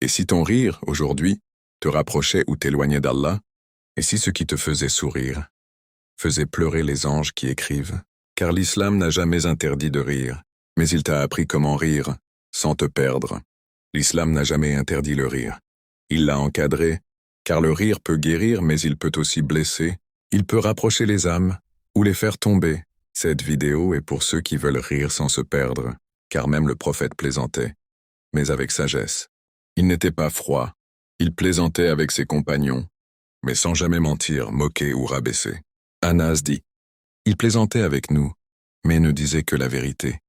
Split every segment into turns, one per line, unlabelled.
Et si ton rire, aujourd'hui, te rapprochait ou t'éloignait d'Allah, et si ce qui te faisait sourire faisait pleurer les anges qui écrivent, car l'islam n'a jamais interdit de rire, mais il t'a appris comment rire sans te perdre. L'islam n'a jamais interdit le rire. Il l'a encadré, car le rire peut guérir, mais il peut aussi blesser, il peut rapprocher les âmes ou les faire tomber. Cette vidéo est pour ceux qui veulent rire sans se perdre, car même le prophète plaisantait, mais avec sagesse. Il n'était pas froid, il plaisantait avec ses compagnons, mais sans jamais mentir, moquer ou rabaisser. Anas dit, « Il plaisantait avec nous, mais ne disait que la vérité. »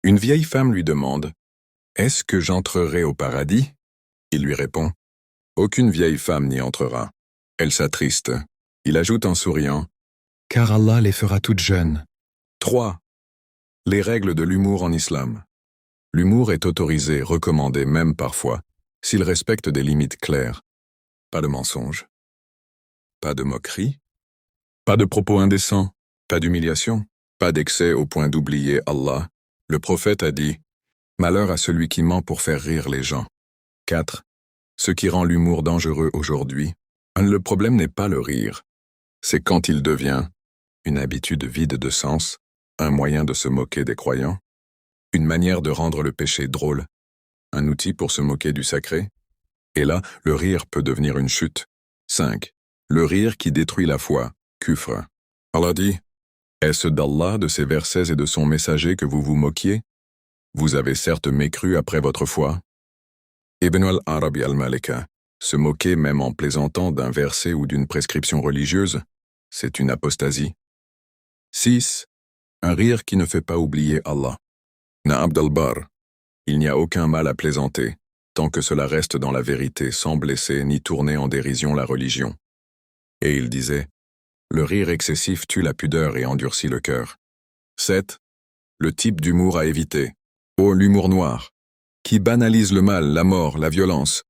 Une vieille femme lui demande, « Est-ce que j'entrerai au paradis ?» Il lui répond, « Aucune vieille femme n'y entrera. » Elle s'attriste. Il ajoute en souriant, « Car Allah les fera toutes jeunes. » 3. Les règles de l'humour en islam. L'humour est autorisé, recommandé même parfois, s'il respecte des limites claires. Pas de mensonges. Pas de moquerie. Pas de propos indécents. Pas d'humiliation. Pas d'excès au point d'oublier Allah. Le prophète a dit, « Malheur à celui qui ment pour faire rire les gens. » 4. Ce qui rend l'humour dangereux aujourd'hui, le problème n'est pas le rire. C'est quand il devient une habitude vide de sens, un moyen de se moquer des croyants, une manière de rendre le péché drôle, un outil pour se moquer du sacré. Et là, le rire peut devenir une chute. 5. Le rire qui détruit la foi, kufr. Allah dit, « Est-ce d'Allah, de ses versets et de son messager que vous vous moquiez? Vous avez certes mécru après votre foi. » Ibn al-Arabi al-Malika, se moquer même en plaisantant d'un verset ou d'une prescription religieuse, c'est une apostasie. 6. Un rire qui ne fait pas oublier Allah. Abd al-Barr, il n'y a aucun mal à plaisanter, tant que cela reste dans la vérité sans blesser ni tourner en dérision la religion. Et il disait, le rire excessif tue la pudeur et endurcit le cœur. 7. Le type d'humour à éviter. Oh, l'humour noir, qui banalise le mal, la mort, la violence.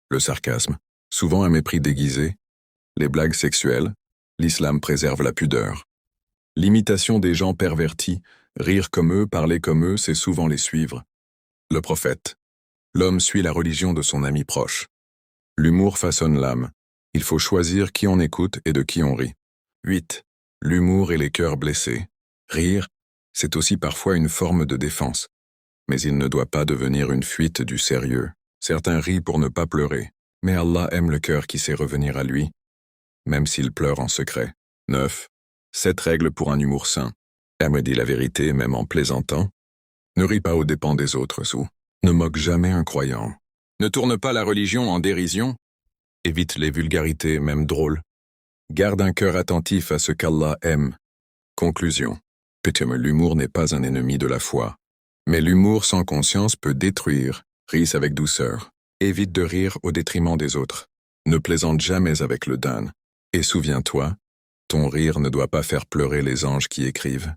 Le sarcasme, souvent un mépris déguisé. Les blagues sexuelles, l'islam préserve la pudeur. L'imitation des gens pervertis, rire comme eux, parler comme eux, c'est souvent les suivre. Le prophète. L'homme suit la religion de son ami proche. L'humour façonne l'âme. Il faut choisir qui on écoute et de qui on rit. 8. L'humour et les cœurs blessés. Rire, c'est aussi parfois une forme de défense. Mais il ne doit pas devenir une fuite du sérieux. Certains rient pour ne pas pleurer, mais Allah aime le cœur qui sait revenir à lui, même s'il pleure en secret. 9. 7 règles pour un humour sain. Elle dit la vérité même en plaisantant. Ne ris pas aux dépens des autres, sous. Ne moque jamais un croyant. Ne tourne pas la religion en dérision. Évite les vulgarités, même drôles. Garde un cœur attentif à ce qu'Allah aime. Conclusion. L'humour n'est pas un ennemi de la foi. Mais l'humour sans conscience peut détruire. Ris avec douceur. Évite de rire au détriment des autres. Ne plaisante jamais avec le dun. Et souviens-toi, ton rire ne doit pas faire pleurer les anges qui écrivent.